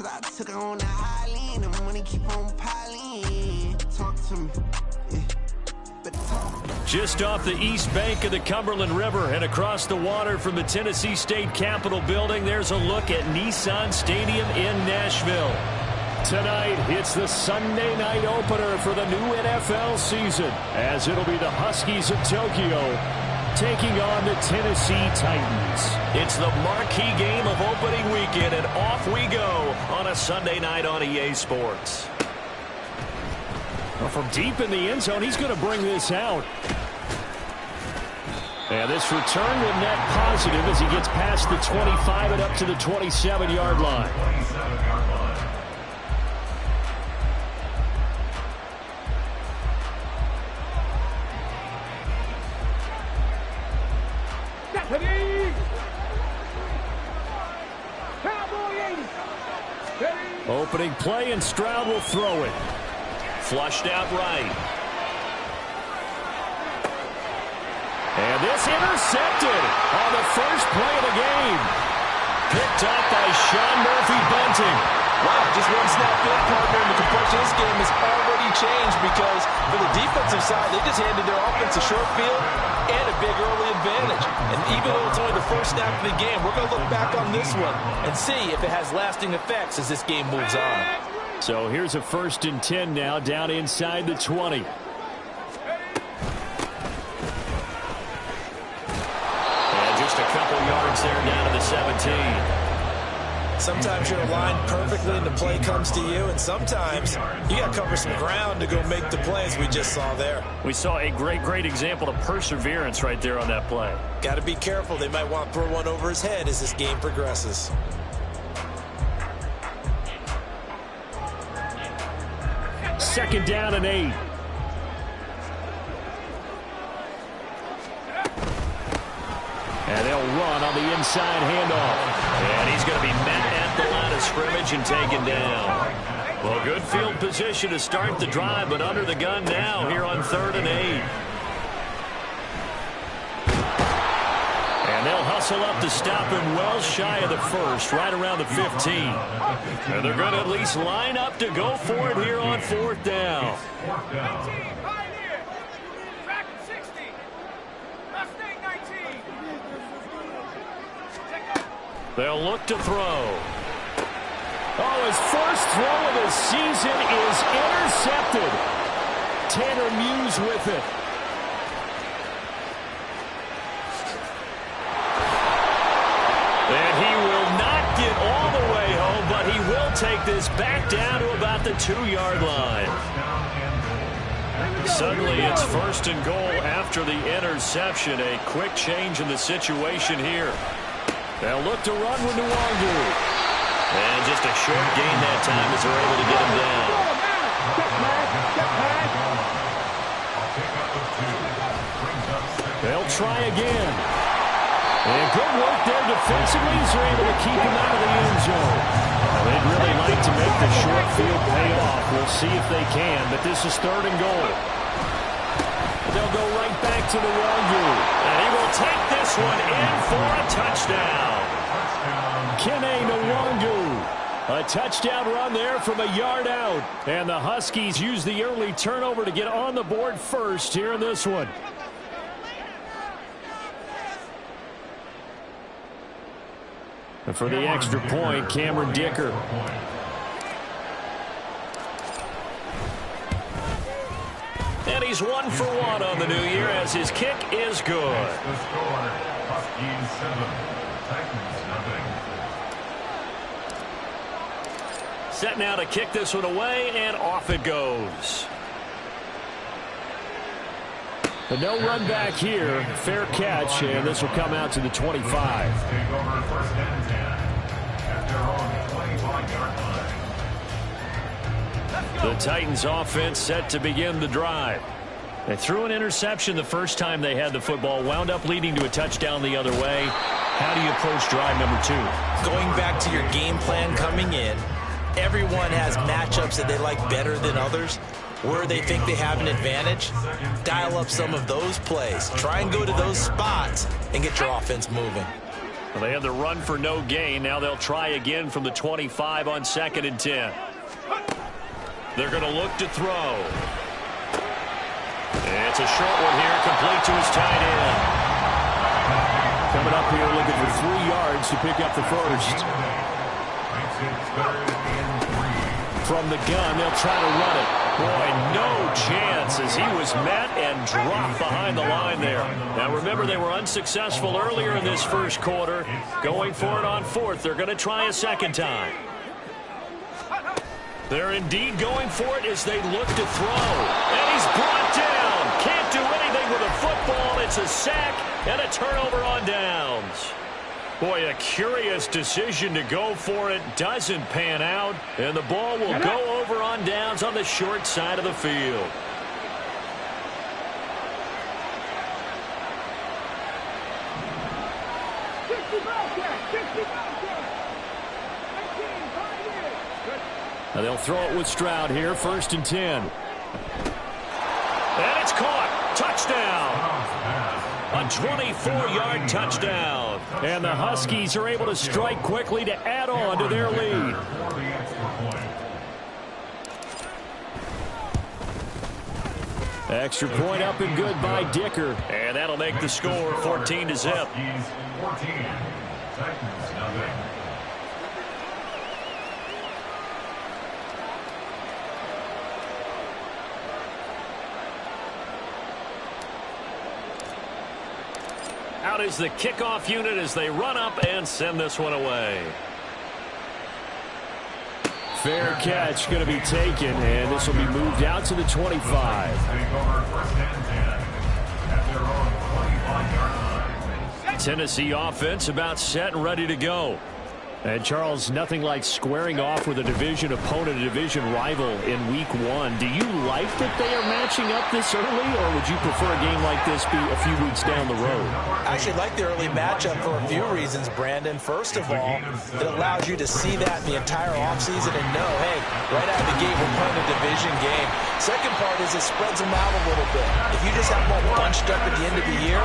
cause I took her on the island. The money keep on piling. Talk to me. Just off the east bank of the Cumberland River and across the water from the Tennessee State Capitol building, there's a look at Nissan Stadium in Nashville. Tonight, it's the Sunday night opener for the new NFL season, as it'll be the Huskies of Tokyo taking on the Tennessee Titans. It's the marquee game of opening weekend, and off we go on a Sunday night on EA Sports. Well, from deep in the end zone, he's going to bring this out. And this return will net positive as he gets past the 25 and up to the 27-yard line. Opening play, and Stroud will throw it. Flushed out right. And this intercepted on the first play of the game. Picked up by Sean Murphy-Bunting. Wow, just one snap in, partner, and the complexion of this game has already changed because for the defensive side, they just handed their offense a short field and a big early advantage. And even though it's only the first snap of the game, we're going to look back on this one and see if it has lasting effects as this game moves on. So here's a 1st and 10 now, down inside the 20. And just a couple yards there down to the 17. Sometimes you're aligned perfectly and the play comes to you, and sometimes you got to cover some ground to go make the plays we just saw there. We saw a great example of perseverance right there on that play. Got to be careful. They might want to throw one over his head as this game progresses. Second down and 8. And they'll run on the inside handoff. And he's going to be met at the line of scrimmage and taken down. Well, good field position to start the drive, but under the gun now here on 3rd and 8. And they'll hustle up to stop him well shy of the first, right around the 15. And they're going to at least line up to go for it here on 4th down. They'll look to throw. Oh, his first throw of the season is intercepted. Tanner Muse with it. And he will not get all the way home, but he will take this back down to about the 2-yard line. Suddenly it's 1st and goal after the interception. A quick change in the situation here. They'll look to run with Nwangu. And just a short gain that time as they're able to get him down. They'll try again. And good work there defensively as they're able to keep him out of the end zone. Now, they'd really like to make the short field pay off. We'll see if they can, but this is 3rd and goal. They'll go right back to Nwangu. And he will take this one in for a touchdown. Kene Nwangu. A touchdown run there from a yard out. And the Huskies use the early turnover to get on the board first here in this one. And for the extra point, Cameron Dicker. And he's 1 for 1 on the new year as his kick is good. Set now to kick this one away, and off it goes. But no run back here. Fair catch, and this will come out to the 25. The Titans offense set to begin the drive. They threw an interception the first time they had the football, wound up leading to a touchdown the other way. How do you approach drive number 2? Going back to your game plan coming in, everyone has matchups that they like better than others. Where they think they have an advantage, dial up some of those plays. Try and go to those spots and get your offense moving. Well, they had the run for no gain. Now they'll try again from the 25 on 2nd and 10. They're going to look to throw. It's a short one here, complete to his tight end. Coming up here looking for 3 yards to pick up the first. From the gun, they'll try to run it. Boy, no chance as he was met and dropped behind the line there. Now remember, they were unsuccessful earlier in this first quarter. Going for it on 4th. They're going to try a second time. They're indeed going for it as they look to throw. And he's brought down. Can't do anything with a football. It's a sack and a turnover on downs. Boy, a curious decision to go for it. Doesn't pan out. And the ball will go over on downs on the short side of the field. Now they'll throw it with Stroud here, 1st and 10. And it's caught. Touchdown. A 24-yard touchdown. And the Huskies are able to strike quickly to add on to their lead. Extra point up and good by Dicker. And that'll make the score 14-0. Out is the kickoff unit as they run up and send this one away. Fair catch going to be taken, and this will be moved out to the 25. Tennessee offense about set and ready to go. And, Charles, nothing like squaring off with a division opponent, a division rival in Week 1. Do you like that they are matching up this early, or would you prefer a game like this be a few weeks down the road? I actually like the early matchup for a few reasons, Brandon. First of all, it allows you to see that in the entire offseason and know, hey, right out of the gate, we're playing a division game. Second part is it spreads them out a little bit. If you just have them all bunched up at the end of the year,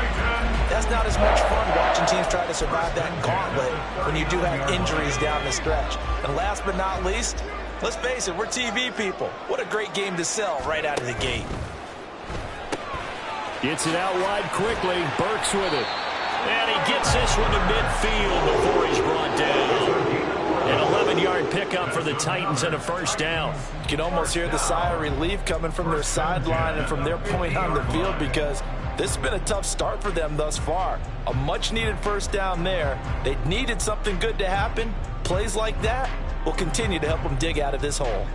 that's not as much fun watching teams try to survive that gauntlet when you do have injuries down the stretch. And last but not least, let's face it, we're TV people. What a great game to sell right out of the gate. Gets it out wide quickly. Burks with it. And he gets this one to midfield before he's brought down. An 11-yard pickup for the Titans and a first down. You can almost hear the sigh of relief coming from their sideline and from their point on the field because this has been a tough start for them thus far. A much-needed first down there. They needed something good to happen. Plays like that will continue to help them dig out of this hole.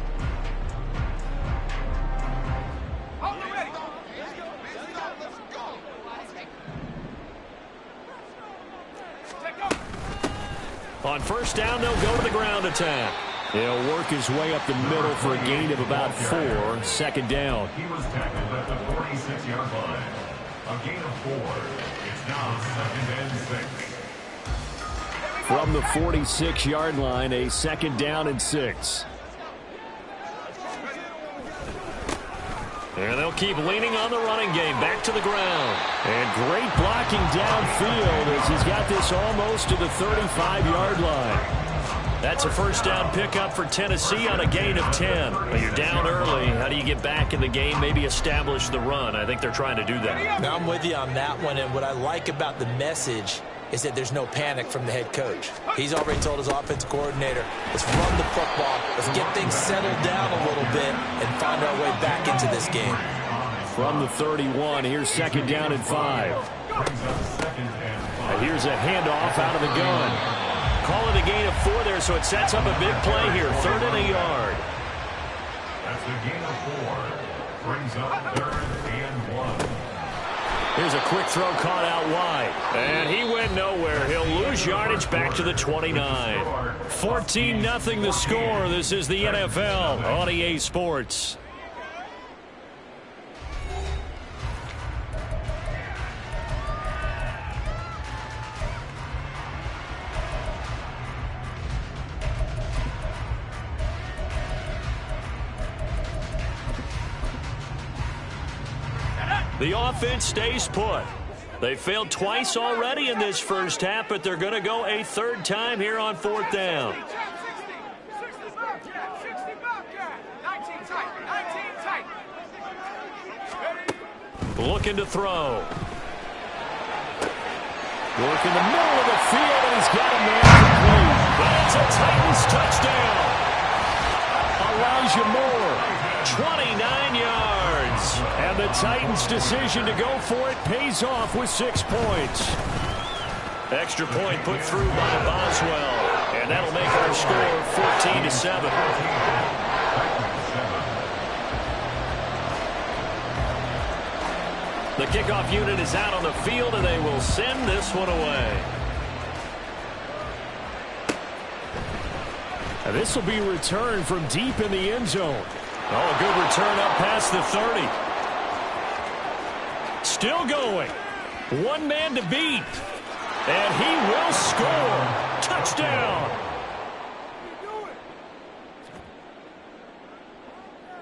On first down, they'll go to the ground attack. He'll work his way up the middle for a gain of about 4. Second down. He was tackled at the 46-yard line. A gain of 4. It's now 2nd and 6. From the 46-yard line, a 2nd down and 6. And they'll keep leaning on the running game. Back to the ground. And great blocking downfield as he's got this almost to the 35-yard line. That's a first down pickup for Tennessee on a gain of 10. Well, you're down early. How do you get back in the game, maybe establish the run? I think they're trying to do that. Now, I'm with you on that one, and what I like about the message is that there's no panic from the head coach. He's already told his offensive coordinator, let's run the football, let's get things settled down a little bit and find our way back into this game. From the 31, here's 2nd down and 5. And here's a handoff out of the gun. Call it a gain of 4 there, so it sets up a big play here. 3rd and a yard. That's the gain of 4. Brings up 3rd and 1. Here's a quick throw caught out wide. And he went nowhere. He'll lose yardage back to the 29. 14-0 the score. This is the NFL on EA Sports. The offense stays put. They failed twice already in this first half, but they're going to go a third time here on fourth down. Looking to throw. Work in the middle of the field, and he's got a man complete. That's a Titans touchdown. Elijah Moore, 29 yards. And the Titans' decision to go for it pays off with 6 points. Extra point put through by Boswell. And that'll make our score 14-7. The kickoff unit is out on the field, and they will send this one away. And this will be returned from deep in the end zone. Oh, a good return up past the 30. Still going. One man to beat. And he will score. Touchdown.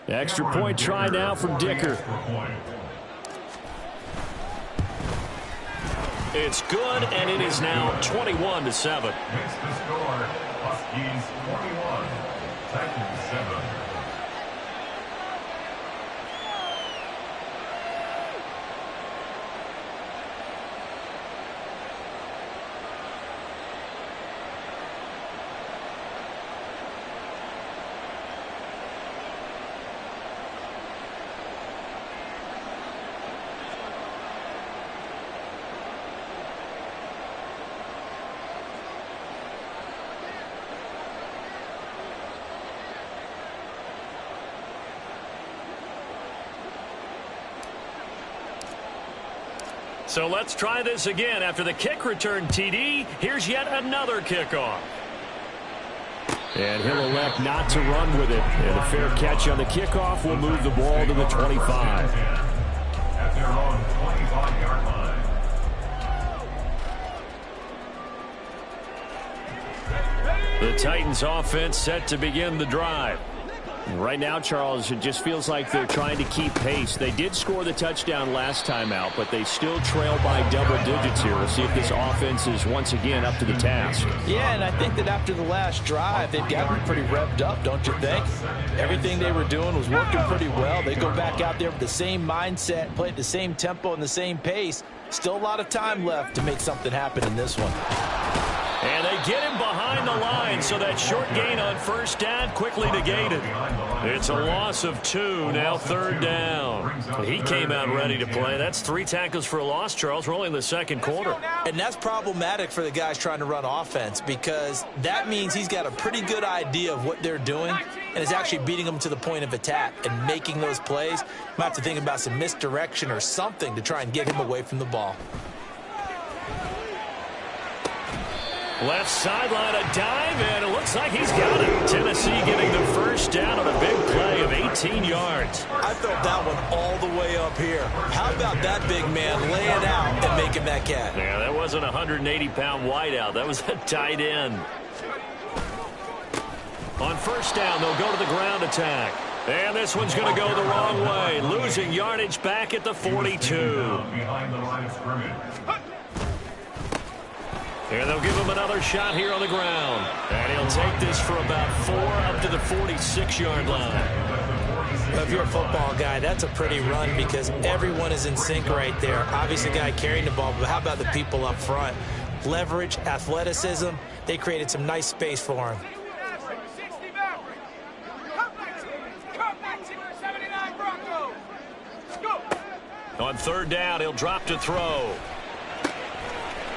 Extra point try now from Dicker. It's good, and it is now 21-7. Makes the score Huskies 41, Titans 7. So let's try this again. After the kick return TD, here's yet another kickoff. And he'll elect not to run with it. And a fair catch on the kickoff will move the ball to the 25. At their own 25-yard line. The Titans offense set to begin the drive. Right now, Charles, it just feels like they're trying to keep pace. They did score the touchdown last time out, but they still trail by double digits here. We'll see if this offense is once again up to the task. Yeah, and I think that after the last drive, they've gotten pretty revved up, don't you think? Everything they were doing was working pretty well. They go back out there with the same mindset, play at the same tempo and the same pace. Still a lot of time left to make something happen in this one. And they get him behind the line, so that short gain on first down quickly negated. It's a loss of 2, now third down. He came out ready to play. That's 3 tackles for a loss, Charles. We're only in the second quarter. And that's problematic for the guys trying to run offense, because that means he's got a pretty good idea of what they're doing and is actually beating them to the point of attack and making those plays. Might have to think about some misdirection or something to try and get him away from the ball. Left sideline, a dive, and it looks like he's got it. Tennessee getting the first down on a big play of 18 yards. I felt that one all the way up here. How about that big man laying out and making that catch? Yeah, that wasn't a 180-pound wideout. That was a tight end. On first down, they'll go to the ground attack. And this one's going to go the wrong way, losing yardage back at the 42. Behind the line of scrimmage. And they'll give him another shot here on the ground. And he'll take this for about 4 up to the 46-yard line. If you're a football guy, that's a pretty run because everyone is in sync right there. Obviously, the guy carrying the ball, but how about the people up front? Leverage, athleticism, they created some nice space for him. On third down, he'll drop to throw.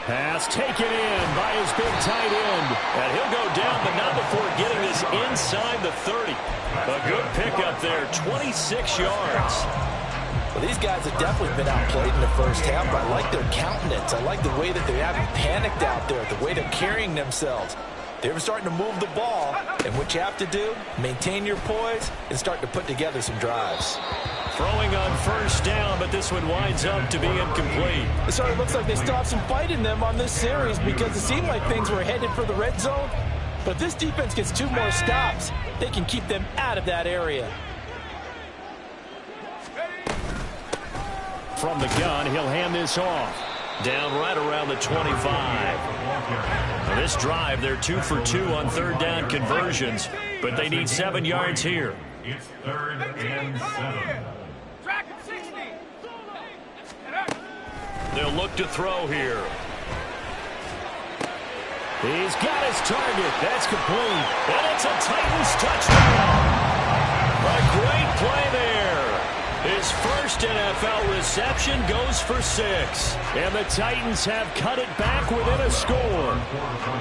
Pass taken in by his big tight end. And he'll go down, but not before getting this inside the 30. A good pickup there, 26 yards. Well, these guys have definitely been outplayed in the first half, but I like their countenance. I like the way that they haven't panicked out there, the way they're carrying themselves. They're starting to move the ball, and what you have to do, maintain your poise and start to put together some drives. Throwing on first down, but this one winds up to be incomplete. It sort of looks like they still have some fight in them on this series because it seemed like things were headed for the red zone. But if this defense gets 2 more stops, they can keep them out of that area. From the gun, he'll hand this off. Down right around the 25. Now this drive, they're 2 for 2 on third down conversions, but they need 7 yards here. It's 3rd and 7. They'll look to throw here. He's got his target. That's complete. And it's a Titans touchdown. A great play there. His first NFL reception goes for 6. And the Titans have cut it back within a score.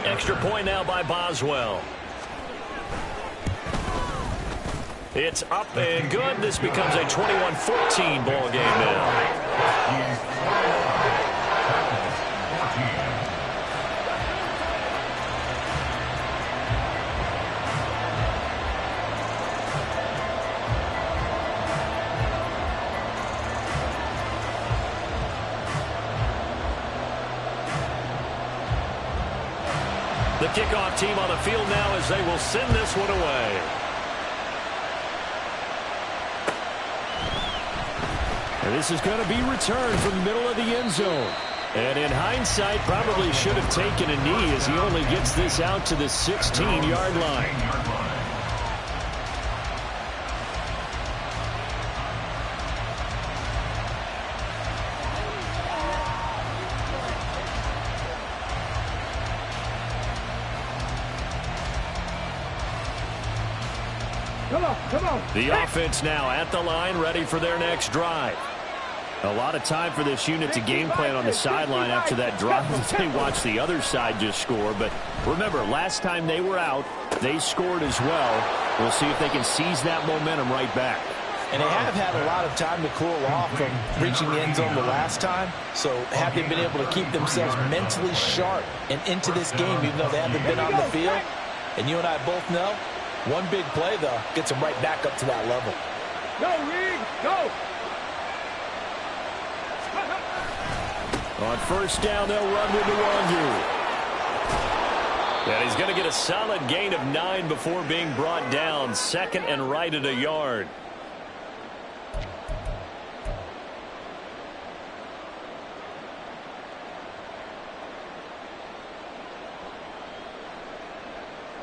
Extra point now by Boswell. It's up and good. This becomes a 21-14 ball game now. The kickoff team on the field now as they will send this one away. And this is going to be returned from the middle of the end zone. And in hindsight, probably should have taken a knee as he only gets this out to the 16-yard line. The offense now at the line, ready for their next drive. A lot of time for this unit to game plan on the sideline after that drive that they watched the other side just score. But remember, last time they were out, they scored as well. We'll see if they can seize that momentum right back. And they have had a lot of time to cool off from reaching the end zone the last time. So have they been able to keep themselves mentally sharp and into this game, even though they haven't been on the field? And you and I both know, one big play, though, gets them right back up to that level. Go, Reed, go! On first down, they'll run with Nwangu. And he's going to get a solid gain of 9 before being brought down. 2nd and right at a yard.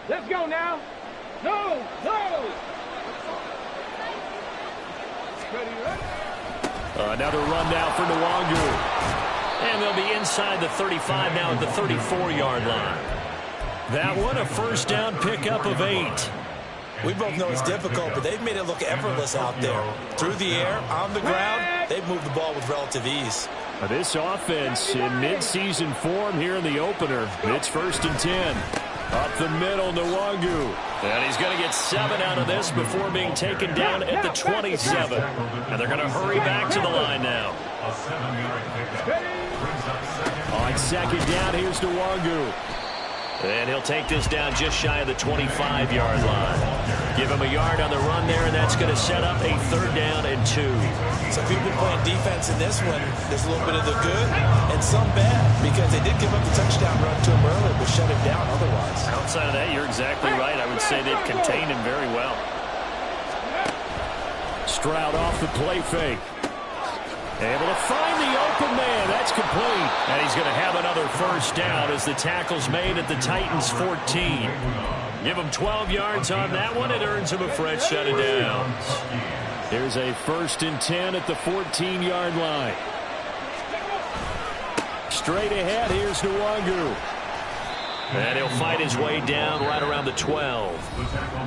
Let's go now. No, no. Another run now for Nwangu. And they'll be inside the 35 now at the 34-yard line. That one a first down pickup of 8. We both know it's difficult, but they've made it look effortless out there. Through the air, on the ground, they've moved the ball with relative ease. This offense in midseason form here in the opener. It's 1st and 10. Up the middle, Nwangu. And he's going to get 7 out of this before being taken down at the 27. And they're going to hurry back to the line now. A 7-yard pickup. On 2nd down, here's Nwangu. And he'll take this down just shy of the 25-yard line. Give him a yard on the run there, and that's going to set up a 3rd down and 2. So if you've been playing defense in this one, there's a little bit of the good and some bad, because they did give up the touchdown run to him earlier, but shut him down otherwise. Outside of that, you're exactly right. I would say they've contained him very well. Stroud off the play fake. Able to find the open man. That's complete. And he's going to have another first down as the tackle's made at the Titans' 14. Give him 12 yards on that one. It earns him a fresh set of downs. Here's a 1st and 10 at the 14-yard line. Straight ahead, here's Nwangu. And he'll fight his way down right around the 12.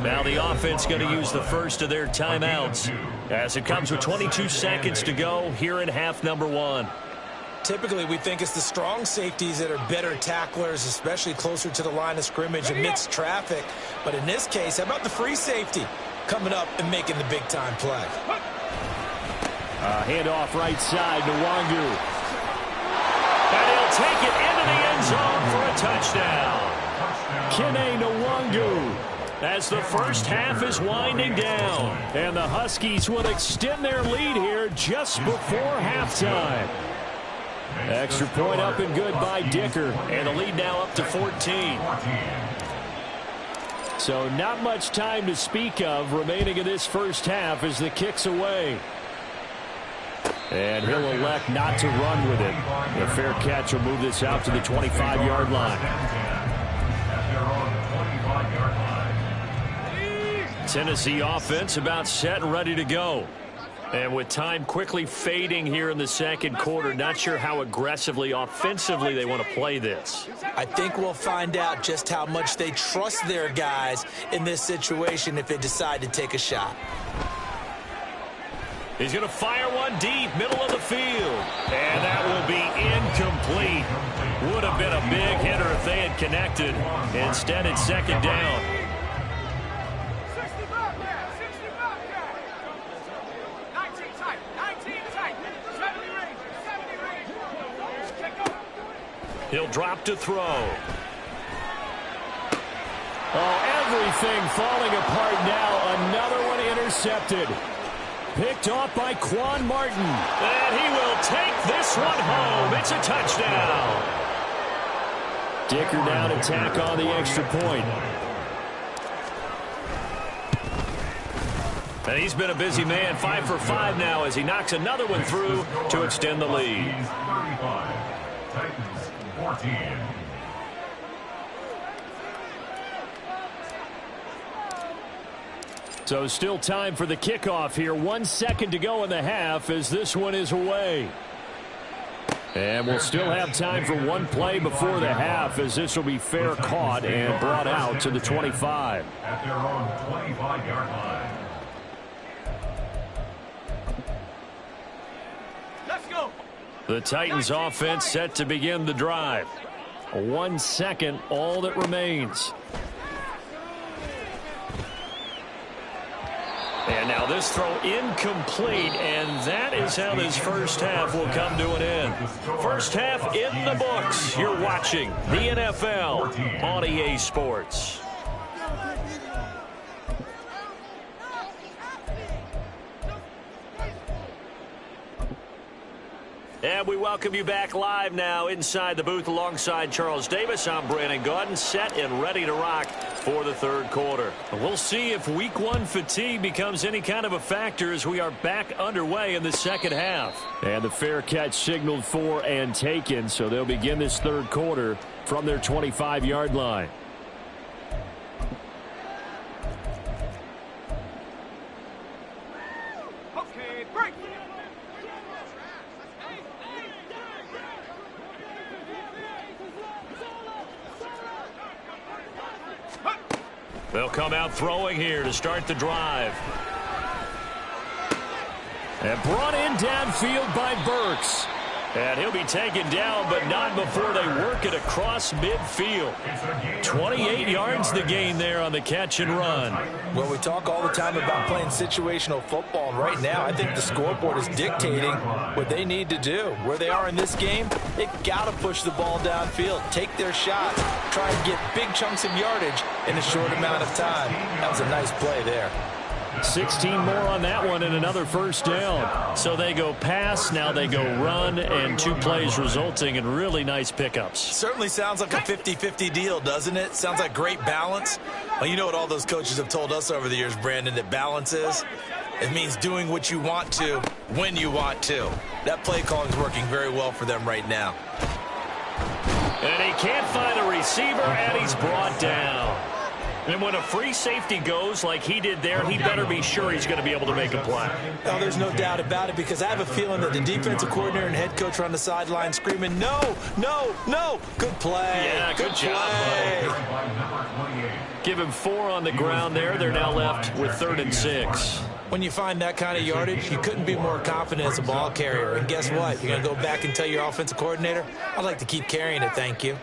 Now the offense going to use the first of their timeouts as it comes with 22 seconds to go here in half number 1. Typically, we think it's the strong safeties that are better tacklers, especially closer to the line of scrimmage amidst traffic. But in this case, how about the free safety coming up and making the big-time play? Handoff right side, Nwangu. And he'll take it into the end zone for a touchdown. Kene Nwangu, as the first half is winding down. And the Huskies will extend their lead here just before halftime. Extra point up and good by Dicker. And the lead now up to 14. So not much time to speak of remaining in this first half as the kick's away. And he'll elect not to run with it. The fair catch will move this out to the 25-yard line. Tennessee offense about set and ready to go. And with time quickly fading here in the second quarter, not sure how aggressively, offensively they want to play this. I think we'll find out just how much they trust their guys in this situation if they decide to take a shot. He's going to fire one deep, middle of the field. And that will be incomplete. Would have been a big hitter if they had connected. Instead, it's second down. He'll drop to throw. Oh, everything falling apart now. Another one intercepted. Picked off by Quan Martin. And he will take this one home. It's a touchdown. Dicker down to tack on the extra point. And he's been a busy man, 5 for 5 now as he knocks another one through to extend the lead. 14. So still time for the kickoff here. 1 second to go in the half as this one is away. And we'll still have time for one play before the half as this will be fair caught and brought out to the 25. At their own 25-yard line. Let's go. The Titans offense set to begin the drive. 1 second, all that remains. And now this throw incomplete, and that is how this first half will come to an end. First half in the books. You're watching the NFL on EA Sports. And we welcome you back live now inside the booth alongside Charles Davis. I'm Brandon Gaudin, set and ready to rock for the third quarter. We'll see if week one fatigue becomes any kind of a factor as we are back underway in the second half. And the fair catch signaled for and taken, so they'll begin this third quarter from their 25-yard line. Okay, break. They'll come out throwing here to start the drive. And brought in downfield by Burks. And he'll be taken down, but not before they work it across midfield. 28 yards the gain there on the catch and run. Well, we talk all the time about playing situational football, and right now I think the scoreboard is dictating what they need to do. Where they are in this game, they've got to push the ball downfield, take their shots, try and get big chunks of yardage in a short amount of time. That was a nice play there. 16 more on that one and another first down. So they go pass, now they go run, and 2 plays resulting in really nice pickups. Certainly sounds like a 50-50 deal, doesn't it? Sounds like great balance. Well, you know what all those coaches have told us over the years, Brandon, that balance is? It means doing what you want to when you want to. That play calling is working very well for them right now. And he can't find a receiver, and he's brought down. And when a free safety goes like he did there, he better be sure he's going to be able to make a play. Oh, there's no doubt about it, because I have a feeling that the defensive coordinator and head coach are on the sideline screaming, no, no, no. Good play. Yeah, good job, buddy. Give him 4 on the ground there. They're now left with 3rd and 6. When you find that kind of yardage, you couldn't be more confident as a ball carrier. And guess what? You're going to go back and tell your offensive coordinator, I'd like to keep carrying it, thank you.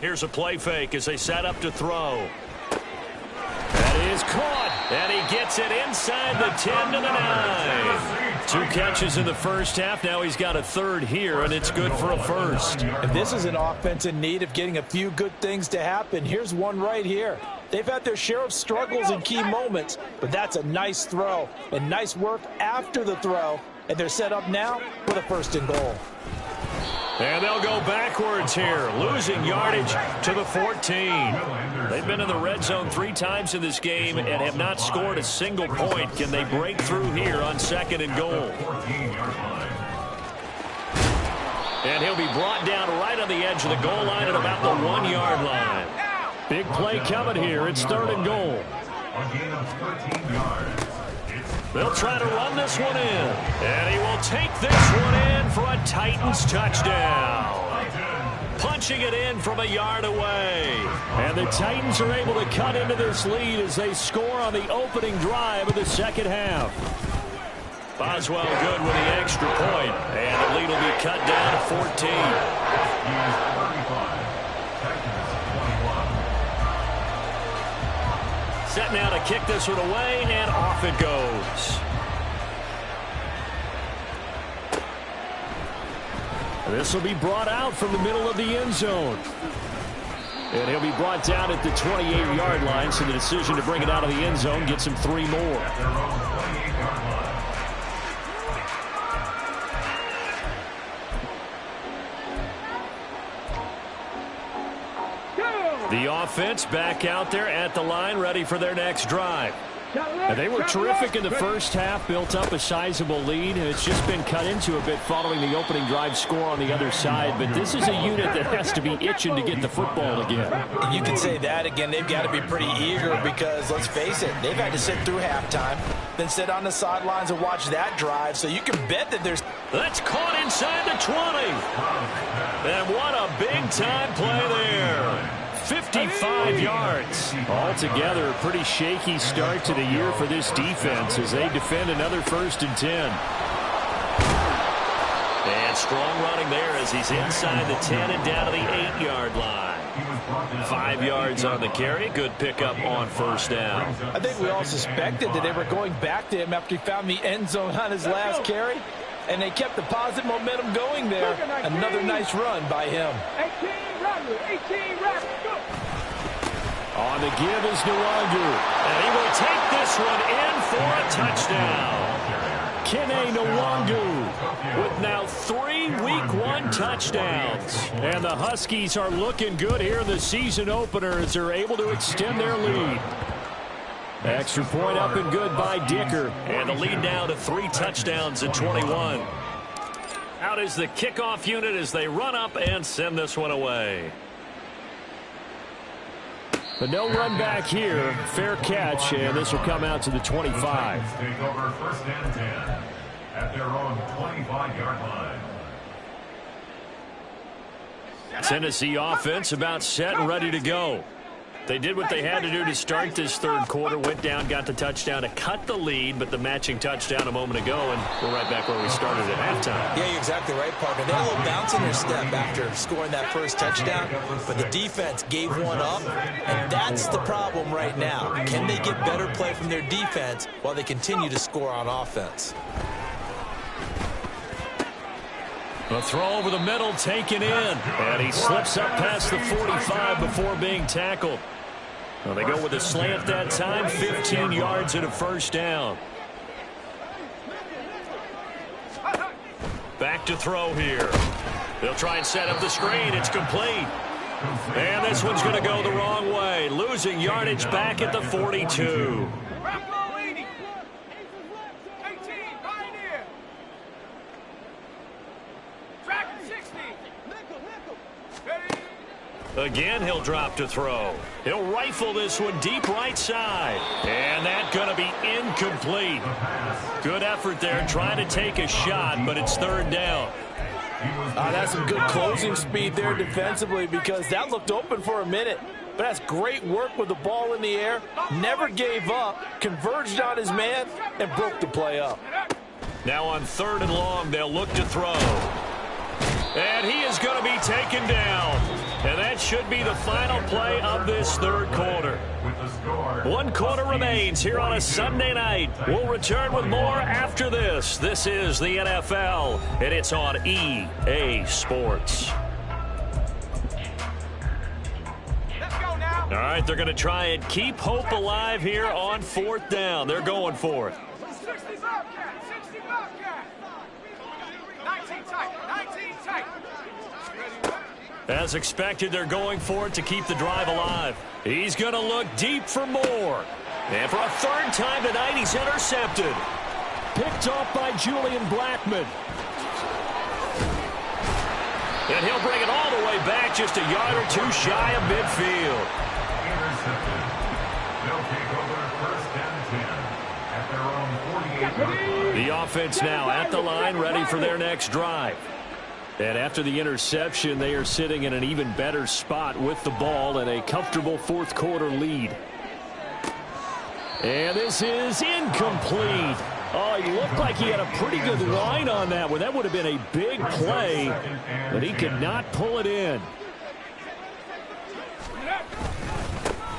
Here's a play fake as they set up to throw. That is caught, and he gets it inside the 10 to the 9. 2 catches in the first half. Now he's got a 3rd here, and it's good for a 1st. And this is an offense in need of getting a few good things to happen. Here's one right here. They've had their share of struggles in key moments, but that's a nice throw and nice work after the throw, and they're set up now with a 1st and goal. And they'll go backwards here, losing yardage to the 14. They've been in the red zone 3 times in this game and have not scored a single point. Can they break through here on 2nd and goal? And he'll be brought down right on the edge of the goal line at about the 1-yard line. Big play coming here. It's 3rd and goal. They'll try to run this one in. And he will take this one in for a Titans touchdown. Punching it in from a yard away. And the Titans are able to cut into this lead as they score on the opening drive of the 2nd half. Boswell good with the extra point. And the lead will be cut down to 14. Set now to kick this one away, and off it goes. This will be brought out from the middle of the end zone. And he'll be brought down at the 28-yard line, so the decision to bring it out of the end zone gets him 3 more. The offense back out there at the line, ready for their next drive. And they were terrific in the first half, built up a sizable lead, and it's just been cut into a bit following the opening drive score on the other side. But this is a unit that has to be itching to get the football again. And you can say that again. They've got to be pretty eager because, let's face it, they've had to sit through halftime, then sit on the sidelines and watch that drive. So you can bet that there's... That's caught inside the 20. And what a big-time play there. 55 yards. Altogether, a pretty shaky start to the year for this defense as they defend another 1st and 10. And strong running there as he's inside the 10 and down to the 8-yard line. 5 yards on the carry. Good pickup on 1st down. I think we all suspected that they were going back to him after he found the end zone on his last carry. And they kept the positive momentum going there. Another nice run by him. 18 Raptors, go! On the give is Nwangu. And he will take this one in for a touchdown. Kene Nwangu with now 3 Week 1 touchdowns. And the Huskies are looking good here in the season opener as they're able to extend their lead. Extra point up and good by Dicker. And the lead down to 3 touchdowns at 21. Out is the kickoff unit as they run up and send this one away. But no run back here. Fair catch, and this will come out to the 25. Take over 1st and 10 at their own 25-yard line. Tennessee offense about set and ready to go. They did what they had to do to start this 3rd quarter. Went down, got the touchdown to cut the lead, but the matching touchdown a moment ago, and we're right back where we started at halftime. Yeah, you're exactly right, partner. They had a little bounce in their step after scoring that first touchdown, but the defense gave one up, and that's the problem right now. Can they get better play from their defense while they continue to score on offense? A throw over the middle taken in, and he slips up past the 45 before being tackled. Well, they go with a slant that time, 15 yards and a 1st down. Back to throw here. They'll try and set up the screen. It's complete. And this one's going to go the wrong way, losing yardage back at the 42. Again, he'll drop to throw. He'll rifle this one deep right side. And that's going to be incomplete. Good effort there trying to take a shot, but it's 3rd down. That's some good closing speed there defensively because that looked open for a minute. But that's great work with the ball in the air. Never gave up, converged on his man, and broke the play up. Now on 3rd and long, they'll look to throw. And he is going to be taken down. And that should be the final play of this 3rd quarter. 1 quarter remains here on a Sunday night. We'll return with more after this. This is the NFL, and it's on EA Sports. Let's go now. All right, they're going to try and keep hope alive here on 4th down. They're going for it. 60 Bobcat, 60 Bobcat. 19 tight, 19 tight. As expected, they're going for it to keep the drive alive. He's going to look deep for more. And for a third time tonight, he's intercepted. Picked off by Julian Blackmon. And he'll bring it all the way back, just a yard or two shy of midfield. Intercepted. They'll take over first and 10 at their own 48-yard line. The offense now at the line, ready for their next drive. And after the interception, they are sitting in an even better spot with the ball and a comfortable fourth quarter lead. And this is incomplete. Oh, he looked like he had a pretty good line on that one. That would have been a big play, but he could not pull it in.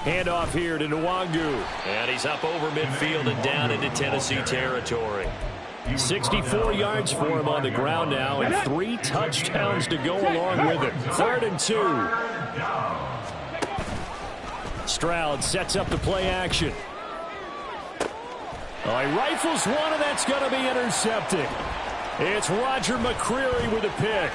Handoff here to Nwangu. And he's up over midfield and down into Tennessee territory. 64 yards for him on the ground now, and 3 touchdowns to go along with it. 3rd and 2. Stroud sets up the play action. Oh, he rifles one, and that's going to be intercepted. It's Roger McCreary with a pick.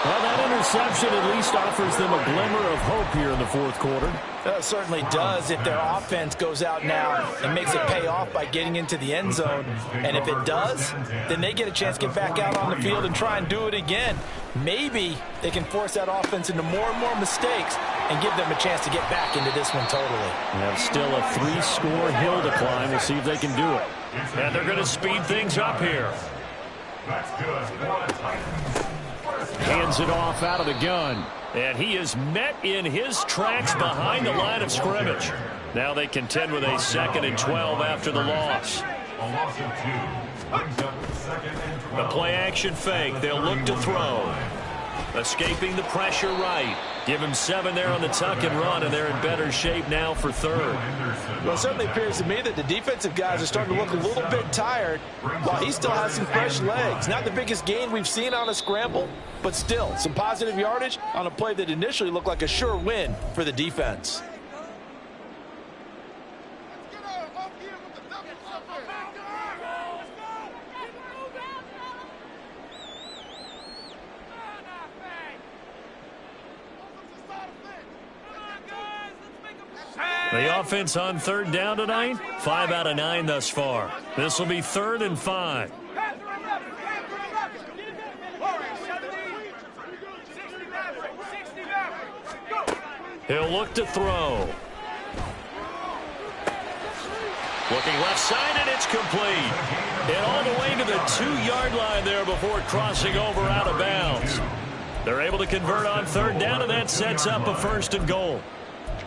Well, that interception at least offers them a glimmer of hope here in the fourth quarter. It certainly does if their offense goes out now and makes it pay off by getting into the end zone. And if it does, then they get a chance to get back out on the field and try and do it again. Maybe they can force that offense into more and more mistakes and give them a chance to get back into this one totally. And still a 3-score hill to climb. We'll see if they can do it. And they're going to speed things up here. That's good. Hands it off out of the gun. And he is met in his tracks behind the line of scrimmage. Now they contend with a 2nd and 12 after the loss. A loss of 2. Brings up 2nd and 12. The play action fake. They'll look to throw. Escaping the pressure right. Give him 7 there on the tuck and run, and they're in better shape now for 3rd. Well, it certainly appears to me that the defensive guys are starting to look a little bit tired while he still has some fresh legs. Not the biggest gain we've seen on a scramble, but still some positive yardage on a play that initially looked like a sure win for the defense. The offense on 3rd down tonight, 5 out of 9 thus far. This will be 3rd and 5. He'll look to throw. Looking left side, and it's complete. And all the way to the 2-yard line there before crossing over out of bounds. They're able to convert on 3rd down, and that sets up a 1st and goal.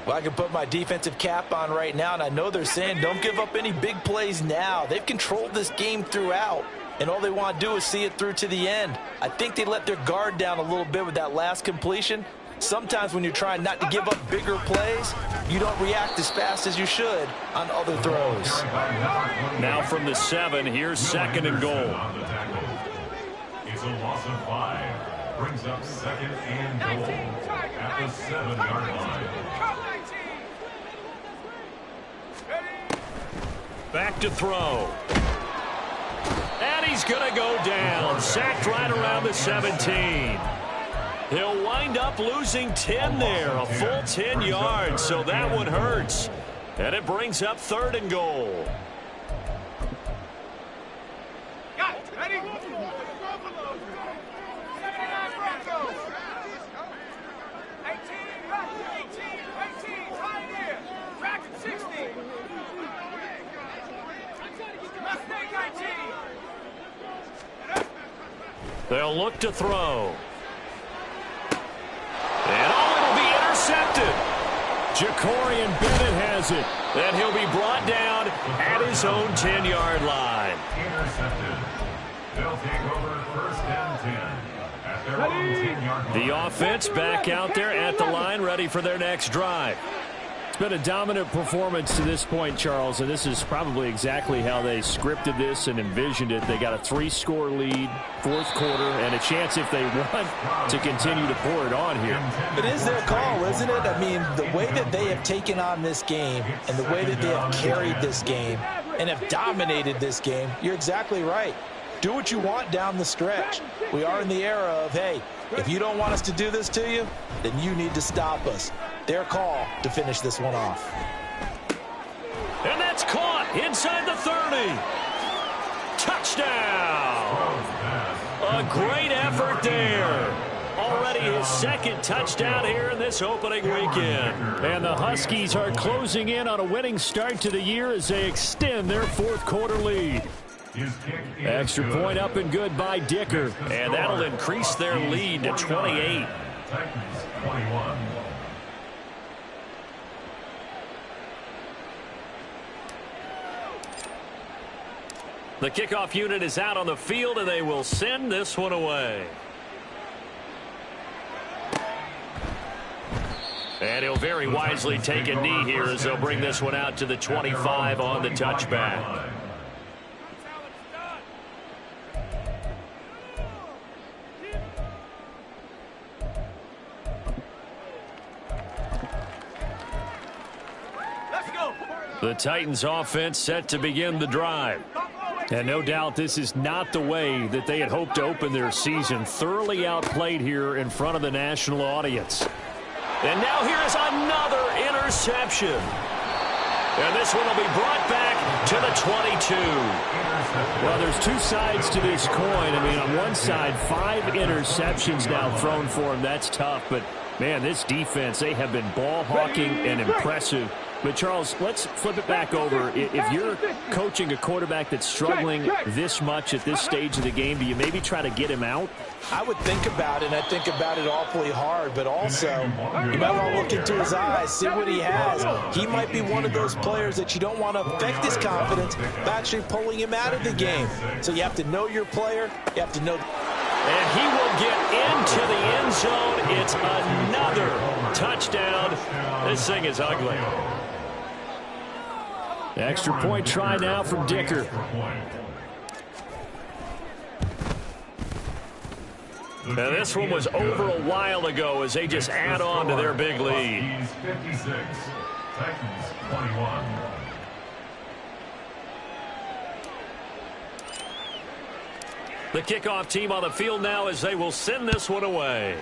Well, I can put my defensive cap on right now, and I know they're saying don't give up any big plays now. They've controlled this game throughout, and all they want to do is see it through to the end. I think they let their guard down a little bit with that last completion. Sometimes when you're trying not to give up bigger plays, you don't react as fast as you should on other throws. Now from the 7, here's 2nd and goal. It's a loss of 5. Brings up 2nd and goal at the 7-yard line. Back to throw. And he's going to go down. Sacked right around the 17. He'll wind up losing 10 there, a full 10 yards, so that one hurts. And it brings up 3rd and goal. Got it. Ready? 18, right here. Back at 60. They'll look to throw. And it'll be intercepted. Jacorian Bennett has it. And he'll be brought down at his own 10-yard line. Intercepted. They'll take over 1st and 10 at their own 10-yard line. The offense back out there at the line, ready for their next drive. It's been a dominant performance to this point, Charles, and this is probably exactly how they scripted this and envisioned it. They got a 3-score lead, 4th quarter, and a chance, if they want, to continue to pour it on here. It is their call, isn't it? I mean, the way that they have taken on this game and the way that they have carried this game and have dominated this game, you're exactly right. do what you want down the stretch. We are in the era of, hey, if you don't want us to do this to you, then you need to stop us. Their call to finish this one off. And that's caught inside the 30. Touchdown. A great effort there. Already his second touchdown here in this opening weekend. And the Huskies are closing in on a winning start to the year as they extend their fourth quarter lead. Extra point up and good by Dicker. And that'll increase their lead to 28. Titans 21. The kickoff unit is out on the field, and they will send this one away. And he'll very wisely take a knee here as they'll bring this one out to the 25 on the touchback. The Titans offense set to begin the drive. And no doubt this is not the way that they had hoped to open their season. Thoroughly outplayed here in front of the national audience. And now here is another interception. And this one will be brought back to the 22. Well, there's two sides to this coin. I mean, on one side, 5 interceptions now thrown for him. That's tough. But, man, this defense, they have been ball hawking and impressive. But, Charles, let's flip it back over. If you're coaching a quarterback that's struggling this much at this stage of the game, do you maybe try to get him out? I would think about it, and I think about it awfully hard. But also, you might want to look into his eyes, see what he has. He might be one of those players that you don't want to affect his confidence by actually pulling him out of the game. So you have to know your player. You have to know. And he will get into the end zone. It's another touchdown. This thing is ugly. Extra point try now from Dicker. And this one was over a while ago as they just add on to their big lead. 56, Titans 21. The kickoff team on the field now as they will send this one away.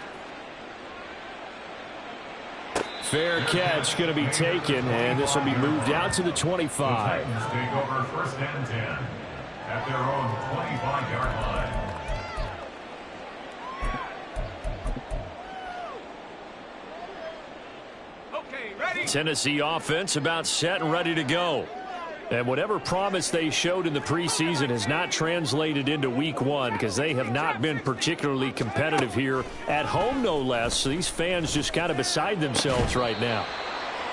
Fair catch going to be taken, and this will be moved out to the 25. The Titans take over first and 10 at their own 25-yard line. Okay, ready? Tennessee offense about set and ready to go. And whatever promise they showed in the preseason has not translated into week one because they have not been particularly competitive here at home, no less. So these fans just kind of beside themselves right now.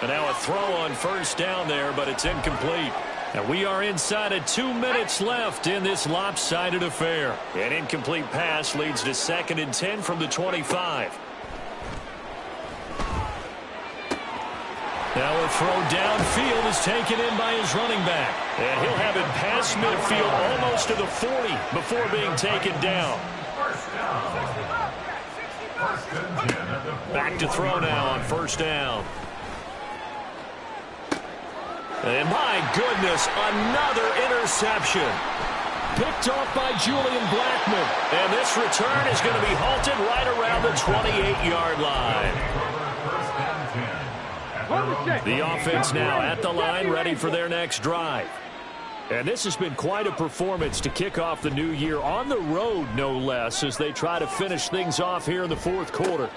And now a throw on first down there, but it's incomplete. And we are inside of 2 minutes left in this lopsided affair. An incomplete pass leads to 2nd and 10 from the 25. Now a throw downfield is taken in by his running back. And he'll have it past midfield almost to the 40 before being taken down. Back to throw now on first down. And my goodness, another interception. Picked off by Julian Blackman. And this return is going to be halted right around the 28-yard line. The offense now at the line, ready for their next drive. And this has been quite a performance to kick off the new year on the road, no less, as they try to finish things off here in the fourth quarter.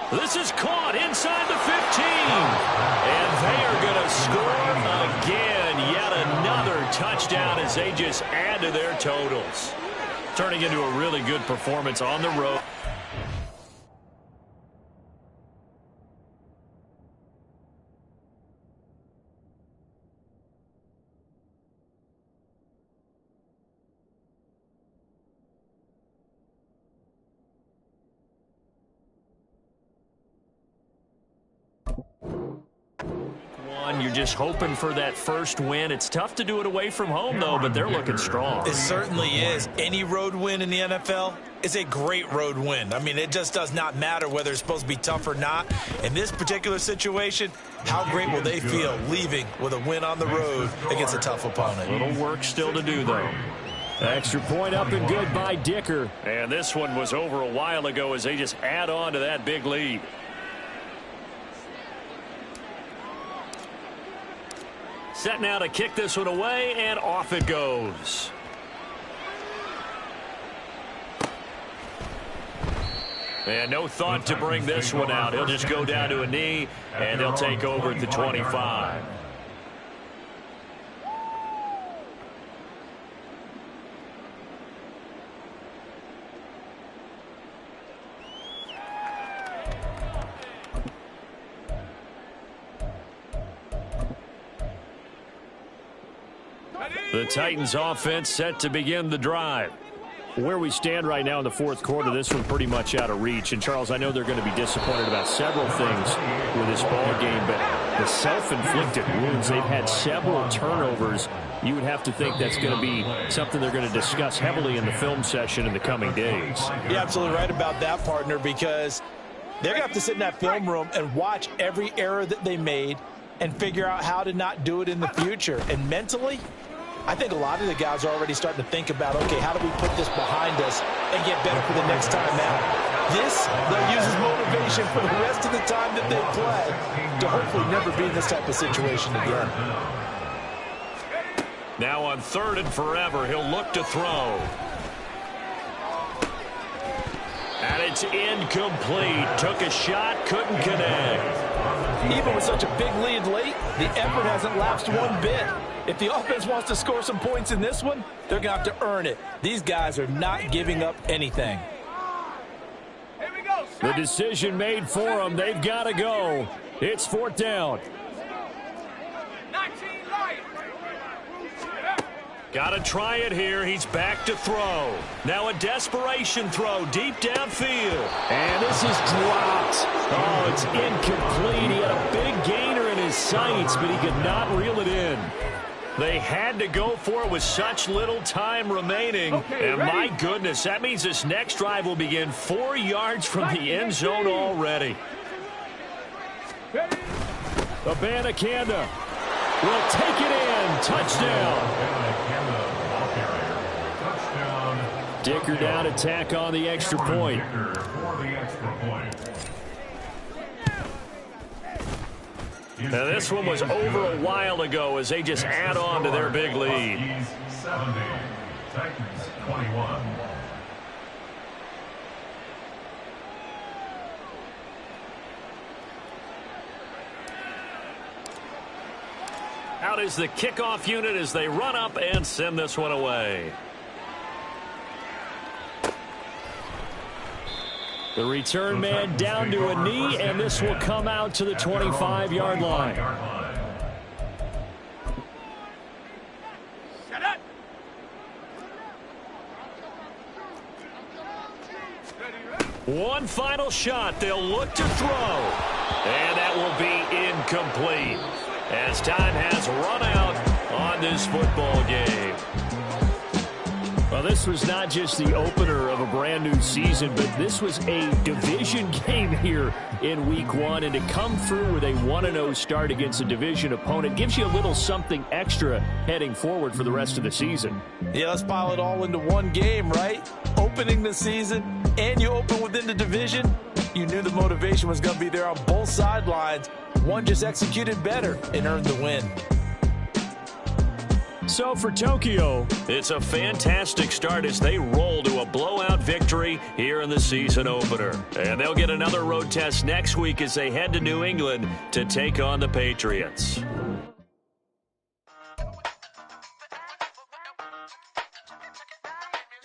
This is caught inside the 15. And they are going to score again. Yet another touchdown as they just add to their totals. Turning into a really good performance on the road. You're just hoping for that first win. It's tough to do it away from home, though, but they're looking strong. It certainly is. Any road win in the NFL is a great road win. I mean, it just does not matter whether it's supposed to be tough or not. In this particular situation, how great will they feel leaving with a win on the road against a tough opponent? A little work still to do, though. Extra point up and good by Dicker. And this one was over a while ago as they just add on to that big lead. Set now to kick this one away, and off it goes. And no thought to bring this one out. He'll just go down to a knee, and they'll take over at the 25. The Titans offense set to begin the drive. Where we stand right now in the fourth quarter, this one pretty much out of reach. And, Charles, I know they're going to be disappointed about several things with this ball game, but the self-inflicted wounds, they've had several turnovers. You would have to think that's going to be something they're going to discuss heavily in the film session in the coming days. You're absolutely right about that, partner, because they're going to have to sit in that film room and watch every error that they made and figure out how to not do it in the future. And mentally, I think a lot of the guys are already starting to think about, okay, how do we put this behind us and get better for the next time out? This, they'll use as motivation for the rest of the time that they play to hopefully never be in this type of situation again. Now on 3rd and forever, he'll look to throw. And it's incomplete. Took a shot, couldn't connect. Even with such a big lead late, the effort hasn't lapsed one bit. If the offense wants to score some points in this one, they're going to have to earn it. These guys are not giving up anything. Here we go. The decision made for them. They've got to go. It's 4th down. 19 Lions. Got to try it here. He's back to throw. Now a desperation throw deep downfield. And this is dropped. Oh, it's incomplete. He had a big gainer in his sights, but he could not reel it in. They had to go for it with such little time remaining. Okay, and my goodness, that means this next drive will begin 4 yards from the end zone already. Abanikanda will take it in. Touchdown. Dicker down to tack on the extra point. Now this one was over a while ago as they just add on to their big lead. 70, Titans 21. Out is the kickoff unit as they run up and send this one away. The return man down to a knee, and this will come out to the 25-yard line. Shut up. One final shot. They'll look to throw. And that will be incomplete as time has run out on this football game. Well, this was not just the opener of a brand new season, but this was a division game here in week 1. And to come through with a 1-0 start against a division opponent gives you a little something extra heading forward for the rest of the season. Yeah, let's pile it all into one game, right? Opening the season, and you open within the division. You knew the motivation was going to be there on both sidelines. One just executed better and earned the win. So for Tokyo, it's a fantastic start as they roll to a blowout victory here in the season opener. And they'll get another road test next week as they head to New England to take on the Patriots.